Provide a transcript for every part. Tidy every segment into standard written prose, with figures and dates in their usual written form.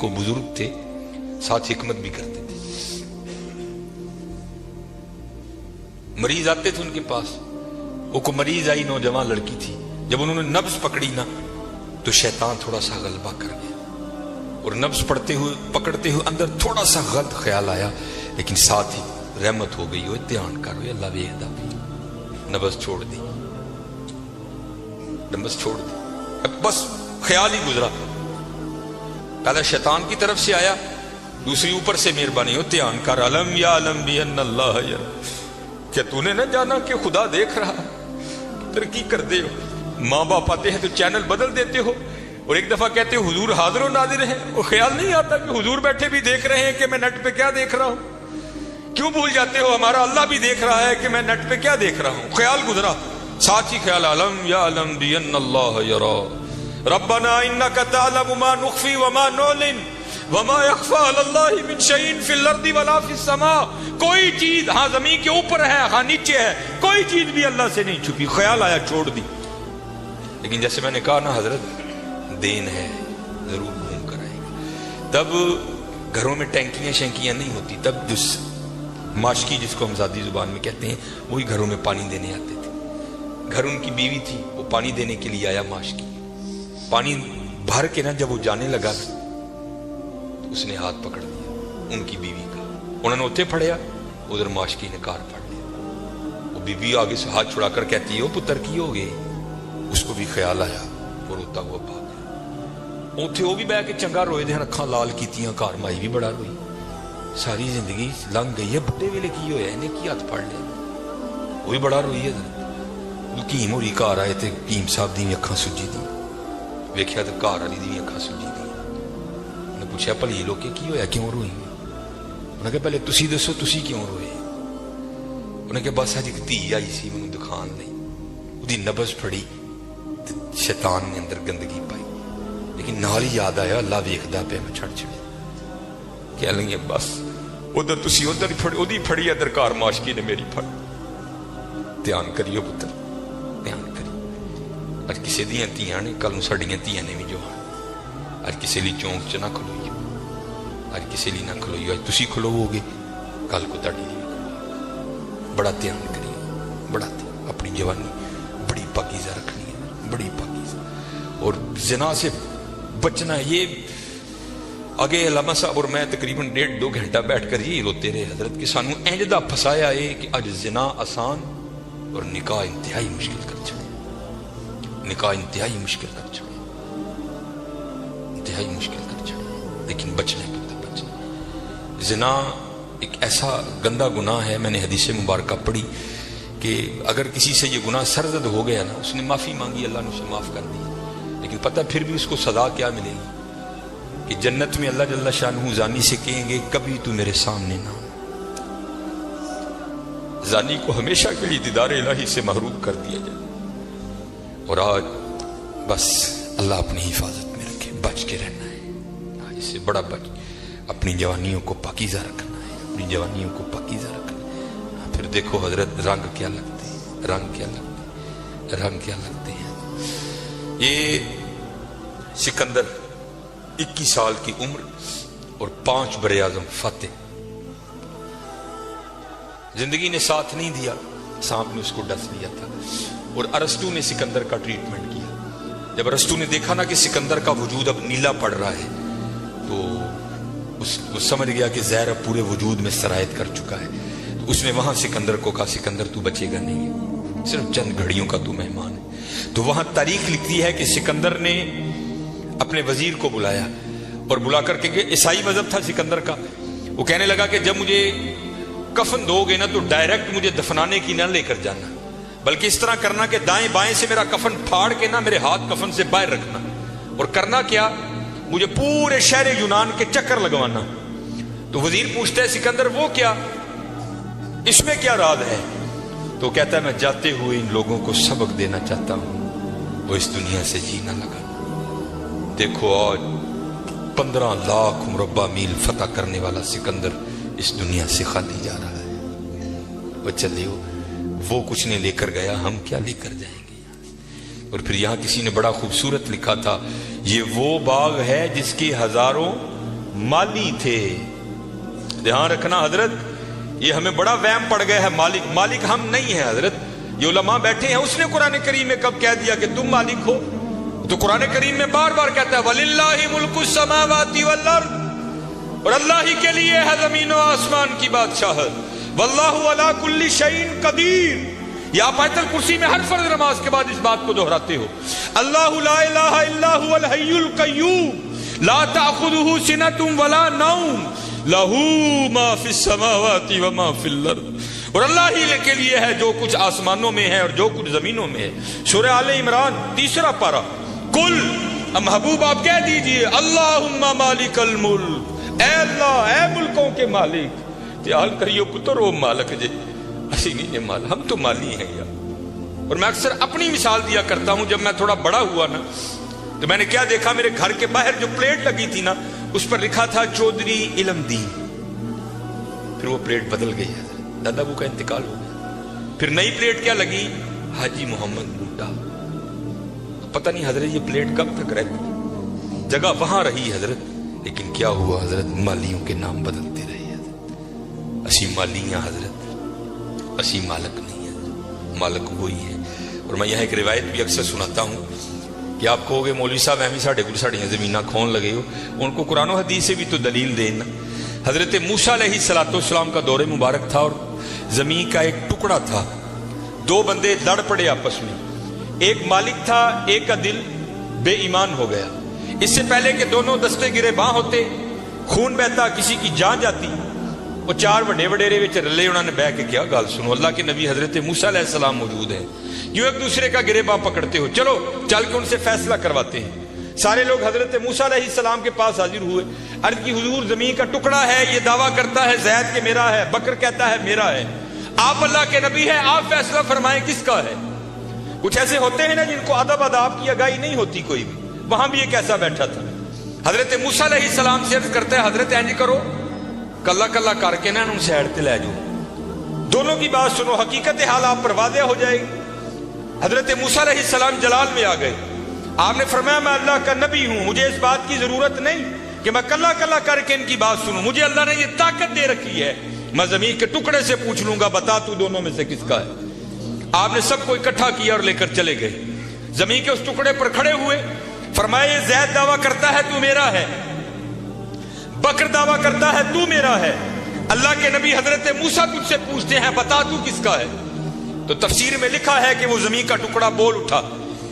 ایک وہ بزرگ تھے ساتھ حکمت بھی کرتے تھے. مریض آتے تھے ان کے پاس. وہ کو مریض آئی نوجوان لڑکی تھی. جب انہوں نے نبض پکڑی نا تو شیطان تھوڑا سا غلبہ کر گیا اور نبض پڑھتے ہوئے پکڑتے ہوئے اندر تھوڑا سا غلط خیال آیا, لیکن ساتھ ہی رحمت ہو گئی. دھیان کر اللہ ویکھدا بھی. نبض چھوڑ دی, نبض چھوڑ دی, بس خیال ہی گزرا. پہلا شیطان کی طرف سے آیا, دوسری اوپر سے مہربانی ہو دھیان کر. علم یا علم بھی ان اللہ یرا, کیا تو نے نہ جانا کہ خدا دیکھ رہا ہے؟ ترقی کر دے ہو. ماں باپ آتے ہیں تو چینل بدل دیتے ہو اور ایک دفعہ کہتے ہو حضور حاضر و ناظر ہیں, وہ خیال نہیں آتا کہ حضور بیٹھے بھی دیکھ رہے ہیں کہ میں نیٹ پہ کیا دیکھ رہا ہوں. کیوں بھول جاتے ہو ہمارا اللہ بھی دیکھ رہا ہے کہ میں نیٹ پہ کیا دیکھ رہا ہوں. خیال گزرا, ساتھ ہی خیال علم یا علم بھی ان اللہ یرا ربنا انک تعلم ما نخفی وما نعلن وما یخفی علی اللہ من شیء فی الارض ولا فی السماء. کوئی چیز ہاں زمین کے اوپر ہے ہاں نیچے ہے, کوئی چیز بھی اللہ سے نہیں چھپی. خیال آیا چھوڑ دی. لیکن جیسے میں نے کہا نا حضرت دین ہے ضرور گھوم کر آئے گا. تب گھروں میں ٹینکیاں شینکیاں نہیں ہوتی. تب جس ماشکی جس کو ہم ذاتی زبان میں کہتے ہیں وہی گھروں میں پانی دینے آتے تھے. گھر ان کی بیوی تھی, وہ پانی دینے کے لیے آیا. ماشکی پانی بھر کے نا جب وہ جانے لگا تو اس نے ہاتھ پکڑ دیا ان کی بیوی کا. انہوں نے اتنے پھڑیا, ادھر ماشکی نے کار پھڑ لیا. وہ بیوی آگے سے ہاتھ چھڑا کر کہتی ہے وہ پتر کی ہو گئے. اس کو بھی خیال آیا, وہ روتا ہوا بھاگ گیا. اتنے وہ بھی بہ کے چنگا روئے دے, اکھاں لال کیتیاں. کار مائی بھی بڑا روئی. ساری زندگی لنگ گئی ہے, بڑے ویلے کی ہویا انہیں کی ہاتھ پھڑ لیا. وہ بھی بڑا روئی ہے. حکیم ہوری گھر آئے تے حکیم صاحب دی اکھاں سجی دی. ویکھیا تے گھر والی دی اکھاں سجی دی. انہیں پوچھا بھلی لوکے کی ہویا کیوں روئی؟ انہیں کہا پہلے تسی دسو تسی کیوں روئے؟ انہیں کہا بس اج ایک دھی آئی سی مینوں دکھان لئی, اودی نبض پھڑی تے شیطان نے اندر گندگی پائی. لیکن نال ہی یاد آیا اللہ ویکھدا پیا, میں چھڑ چھڑے کہہ لیں گے بس ادھر تسی ادھر پھڑی اودی پھڑی ادھر کار ماشکی نے میری پھڑ. دھیان کریو پتر دھیان کری. اج کسی دیاں تیاں نے کل نوں ساڈیاں تیاں نے بھی جو اج کسی لی چونک چ نہ کھلوئیو, اج کسی لی نہ کھلوئیو. اج تسی کھلوو گے کل کو تہاڈی لی کھلوئیو. بڑا دھیان کریو, بڑا دھیان. اپنی جوانی بڑی پاکیزہ رکھنی ہے, بڑی پاکیزہ. اور زنا سے بچنا ہے. یہ آگے علامہ صاحب اور میں تقریباً 1.5-2 گھنٹہ بیٹھ کر یہی روتے رہے حضرت کہ سانو اینجدہ پھسایا ہے کہ اج زنا آسان اور نکاح انتہائی مشکل کر چھڑے. نکاح انتہائی مشکل کر چھڑے, انتہائی مشکل کر چھڑے. لیکن بچنے پتہ بچنے. زنا ایک ایسا گندا گناہ ہے, میں نے حدیث مبارکہ پڑھی کہ اگر کسی سے یہ گناہ سرزد ہو گیا نا, اس نے معافی مانگی اللہ نے اسے معاف کر دی, لیکن پتہ پھر بھی اس کو سزا کیا ملے گی کہ جنت میں اللہ جل شانہ زانی سے کہیں گے کبھی تو میرے سامنے نہ. زانی کو ہمیشہ کے لیے دیدار الہی سے محروم کر دیا جائے. اور آج بس اللہ اپنی حفاظت میں رکھے, بچ کے رہنا ہے. آج اس سے بڑا بچ, اپنی جوانیوں کو پاکیزہ رکھنا ہے, اپنی جوانیوں کو پاکیزہ رکھنا ہے. پھر دیکھو حضرت رنگ کیا لگتے ہیں, رنگ کیا لگتے ہیں, رنگ کیا لگتے ہیں. یہ سکندر 21 سال کی عمر اور 5 براعظم فاتح. زندگی نے ساتھ نہیں دیا, سانپ نے اس کو ڈس لیا تھا. اور ارسطو نے سکندر کا ٹریٹمنٹ کیا. جب ارسطو نے دیکھا نا کہ سکندر کا وجود اب نیلا پڑ رہا ہے تو وہ سمجھ گیا کہ زہر اب پورے وجود میں سرایت کر چکا ہے. تو اس نے وہاں سکندر کو کہا سکندر تو بچے گا نہیں, صرف چند گھڑیوں کا تو مہمان ہے. تو وہاں تاریخ لکھتی ہے کہ سکندر نے اپنے وزیر کو بلایا اور بلا کر کے کہ عیسائی مذہب تھا سکندر کا. وہ کہنے لگا کہ جب مجھے کفن دو گے نا تو ڈائریکٹ مجھے دفنانے کی نہ لے کر جانا, بلکہ اس طرح کرنا کہ دائیں بائیں سے میرا کفن پھاڑ کے نا میرے ہاتھ کفن سے باہر رکھنا. اور کرنا کیا, مجھے پورے شہر یونان کے چکر لگوانا. تو وزیر پوچھتا ہے سکندر وہ کیا, اس میں کیا راز ہے؟ تو کہتا ہے میں جاتے ہوئے ان لوگوں کو سبق دینا چاہتا ہوں, وہ اس دنیا سے جی نہ لگا. دیکھو آج 15 لاکھ مربع میل فتح کرنے والا سکندر اس دنیا سے خالی جا رہا ہے. وہ چلیو, وہ کچھ نہیں لے کر گیا, ہم کیا لے کر جائیں گے. اور پھر یہاں کسی نے بڑا خوبصورت لکھا تھا, یہ وہ باغ ہے جس کی ہزاروں माली थे। ध्यान रखना हजरत, ये हमें बड़ा वहम पड़ गया है, मालिक मालिक हम नहीं है हजरत। ये उलमा बैठे हैं, उसने कुरान करीम में कब कह दिया कि तुम मालिक हो? तो कुरान करीम में बार बार कहता है वलिल्लाहि मुल्कुस समावाति वल अर्द, और अल्लाह ही के लिए है जमीन और आसमान की बादशाहत। वल्लाहु अला कुल्ली शैइन कदीर। या आप आयतल कुर्सी में हर फर्ज नमाज के बाद इस बात को दोहराते हो, अल्लाहु ला इलाहा इल्ला हुवल हय्युल कय्यूम ला ताखुदुहु सिनतुम वला नौम लहू मा फिस समावाति व मा फिल अर्द। और अल्लाह ही के लिए है जो कुछ आसमानों में है और जो कुछ जमीनों में है। सूरह आले इमरान 3 पारा। कुल, महबूब आप कह दीजिए अल्लाहुम्मा मालिकल मुल्क, ऐ अल्लाह ऐ मुल्कों के मालिक। ख्याल करियो पुत्र ओ मालिक जे, असी नहीं है माल, हम तो माली हैं यार। और मैं अक्सर अपनी मिसाल दिया करता हूं, जब मैं थोड़ा बड़ा हुआ ना तो मैंने क्या देखा, मेरे घर के बाहर जो प्लेट लगी थी ना उस पर लिखा था चौधरी इलमदीन। फिर वो प्लेट बदल गई है, दादा बू का इंतकाल हो गया। फिर नई प्लेट क्या लगी, हाजी मोहम्मद बूटा। पता नहीं हजरत ये प्लेट कब तक रहती, जगह वहां रही हजरत, लेकिन क्या हुआ हजरत, मालियों के नाम बदलते रहे हजरत। असी मालियां हजरत, असी मालक नहीं है, मालक वही है। और मैं यह एक रिवायत भी अक्सर सुनाता हूं कि आप कहोगे मौलवी साहब एवं साढ़े को साड़ियां जमीना खोन लगे हो, उनको कुरान और हदीस से भी तो दलील देना। हजरत मूसा अलैहिस्सलाम का दौरे मुबारक था और जमीन का एक टुकड़ा था। 2 बंदे लड़ पड़े आपस में, एक मालिक था, एक का दिल बेईमान हो गया। इससे पहले कि दोनों दस्ते गिरे बां होते, खून बहता, किसी की जान जाती, वो 4 बड़े वडेरे विच रले। उन्होंने बह के क्या गाल सुनो, अल्लाह के नबी हजरत मूसा अलैहिस्सलाम मौजूद है, क्यों एक दूसरे का गिरेबां पकड़ते हो, चलो चल के उनसे फैसला करवाते हैं। सारे लोग हजरत मूसा अलैहिस्सलाम के पास हाजिर हुए। अर्ज की हुजूर जमीन का टुकड़ा है, ये दावा करता है ज़ैद के मेरा है, बकर कहता है मेरा है, आप अल्लाह के नबी हैं, आप फैसला फरमाएं किसका है। कुछ ऐसे होते हैं ना जिनको अदब अदाब की अगाई नहीं होती कोई भी, वहां भी एक ऐसा बैठा था। हजरत मूसा अलैहिस्सलाम से अर्ज करता है हजरत इंज करो, कल्ला कल्ला करके ना उन साइड ते ले जाओ, दोनों की बात सुनो, हकीकत हाल आप पर वाज़ेह हो जाएगी। हजरत मूसा अलैहिस्सलाम जलाल में आ गए। आपने फरमाया मैं अल्लाह का नबी हूं, मुझे इस बात की जरूरत नहीं कि मैं कल्ला कल्ला करके इनकी बात सुनूं, मुझे अल्लाह ने ये ताकत दे रखी है, मैं जमीन के टुकड़े से पूछ लूंगा, बता तू दोनों में से किसका है। आपने सबको इकट्ठा किया और लेकर चले गए। जमीन के उस टुकड़े पर खड़े हुए, फरमाया ये ज़ैद दावा करता है तू मेरा है, बकर दावा करता है तू मेरा है, अल्लाह के नबी हजरत मूसा तुझसे पूछते हैं बता तू किसका है। तो तफसीर में लिखा है कि वो जमीन का टुकड़ा बोल उठा।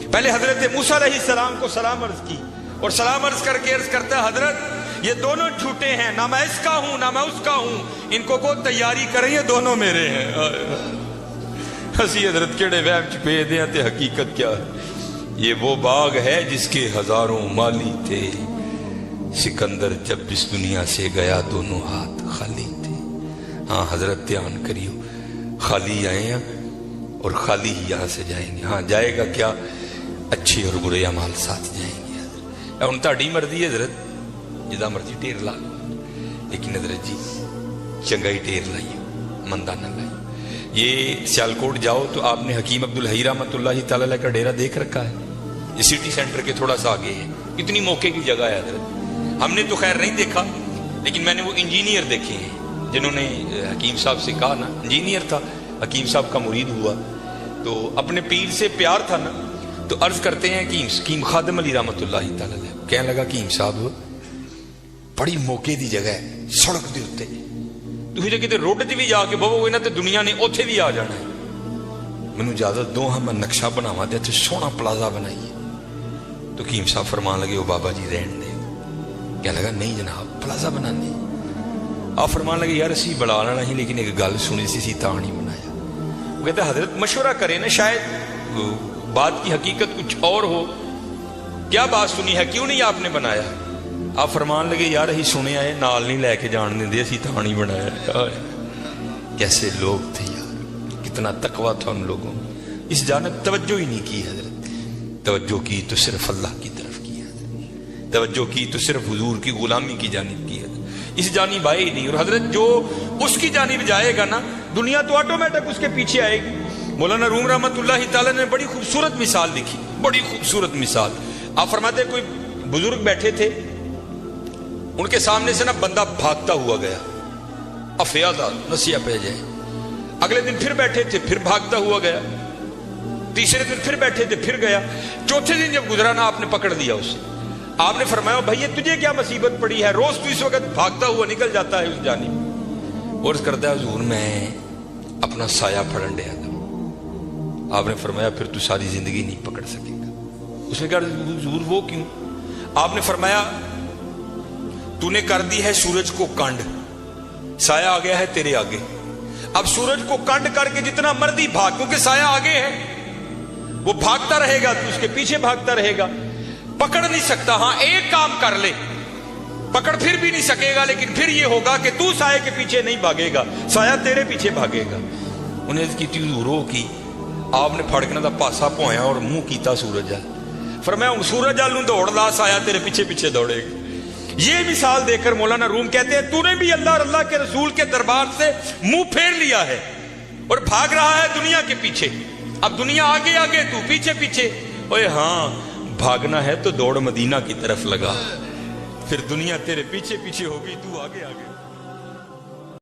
पहले हजरत मूसा अलैहिस्सलाम को सलाम अर्ज की और सलाम अर्ज करके अर्ज करता है हजरत ये दोनों झूठे हैं, ना मैं इसका हूं ना मैं उसका हूं, इनको को तैयारी करें, ये दोनों मेरे हैं। हसी हजरत केड़े वहम च पे दे ते हकीकत क्या है। ये वो बाग है जिसके हजारों माली थे, सिकंदर जब इस दुनिया से गया दोनों हाथ खाली थे। हाँ हजरत ध्यान करियो, खाली आए हैं और खाली ही यहां से जाएंगे। हाँ जाएगा क्या, अच्छे और बुरे अमाल साथ जाएंगे। हुण तुहाडी मर्जी है हजरत, जिदा मर्जी ढेर ला लो, लेकिन हजरत जी चंगा ही ढेर लाइयो, मंदा न लाइयो। ये सियालकोट जाओ तो आपने हकीम अब्दुल हई रहमतुल्लाहि तआला का डेरा देख रखा है, ये सिटी सेंटर के थोड़ा सा आगे है। कितनी मौके की जगह है हजरत, हमने तो खैर नहीं देखा, लेकिन मैंने वो इंजीनियर देखे हैं जिन्होंने हकीम साहब से कहा ना, इंजीनियर था, हकीम साहब का मुरीद हुआ, तो अपने पीर से प्यार था ना, तो अर्ज करते हैं कि हकीम खादिम अली रहमतुल्लाहि तआला कहने लगा हकीम साहब बड़ी मौके की जगह है, सड़क के उत्ते तुसीं जे किते रोड 'च भी जाके बवोगे ना तो दुनिया ने उत्थे भी आ जाना है, मैनूं इजाजत दो, हाँ मैं नक्शा बनावा दे, सोहना प्लाजा बनाइए। तो हकीम साहब फरमान लगे वो बाबा जी रहन दे, कह लगा नहीं जनाब प्लाजा बनाने। आप फरमान लगे यार असी बना लेना ही, लेकिन एक गल सुनी सी तां नहीं बनाया। वो कहते हजरत मशवरा करें ना, शायद बात की हकीकत कुछ और हो, क्या बात सुनी है, क्यों नहीं आपने बनाया। आप फरमान लगे यार अही सुने आए नाल नहीं लैके जान देंगे, असी तां नहीं बनाया। कैसे लोग थे यार, कितना तकवा था उन लोगों में, इस जानब तवज्जो ही नहीं की हजरत, तवज्जो की तो सिर्फ अल्लाह की तरफ की है, तवज्जो की तो सिर्फ हुजूर की गुलामी की जानिब की है, इस जानिब आए ही नहीं। और हजरत जो उसकी जानिब जाएगा ना, दुनिया तो ऑटोमेटिक उसके पीछे आएगी। मौलाना रूम रहमतुल्लाहि तआला ने बड़ी खूबसूरत मिसाल लिखी, बड़ी खूबसूरत मिसाल। आप फरमाते कोई बुजुर्ग बैठे थे, उनके सामने से ना बंदा भागता हुआ गया, अफयादा नसिया पे जाए। अगले दिन फिर बैठे थे, फिर भागता हुआ गया। तीसरे दिन फिर बैठे थे, फिर गया। चौथे दिन जब गुजरा ना, आपने पकड़ लिया उसे। आपने फरमाया भैया तुझे क्या मुसीबत पड़ी है, रोज तू इस वक्त भागता हुआ निकल जाता है उस जानिब। और करता है हुजूर मैं अपना साया फड़न दिया था। आपने फरमाया फिर तू सारी जिंदगी नहीं पकड़ सकेगा। उसने कहा हुजूर वो क्यों? आपने फरमाया तूने कर दी है सूरज को कांड, साया आ गया है तेरे आगे। अब सूरज को कांड करके जितना मर्जी भाग, क्योंकि साया आगे है, वो भागता रहेगा, तू उसके पीछे भागता रहेगा, पकड़ नहीं सकता। हाँ एक काम कर ले, पकड़ फिर भी नहीं सकेगा, लेकिन फिर ये होगा कि तू साये के पीछे नहीं भागेगा, साया तेरे पीछे भागेगा। उन्हें की रो की आपने फड़कने का पासा पोया और मुंह कीता सूरज अल। फरमाया हूं सूरज अल दौड़ ला, साया तेरे पीछे पीछे दौड़ेगा। ये मिसाल देकर मौलाना रूम कहते हैं तूने भी अल्लाह और अल्लाह के रसूल के दरबार से मुंह फेर लिया है और भाग रहा है दुनिया के पीछे। अब दुनिया आगे आगे, तू पीछे पीछे। ओए हाँ, भागना है तो दौड़ मदीना की तरफ लगा, फिर दुनिया तेरे पीछे पीछे होगी, तू आगे आगे।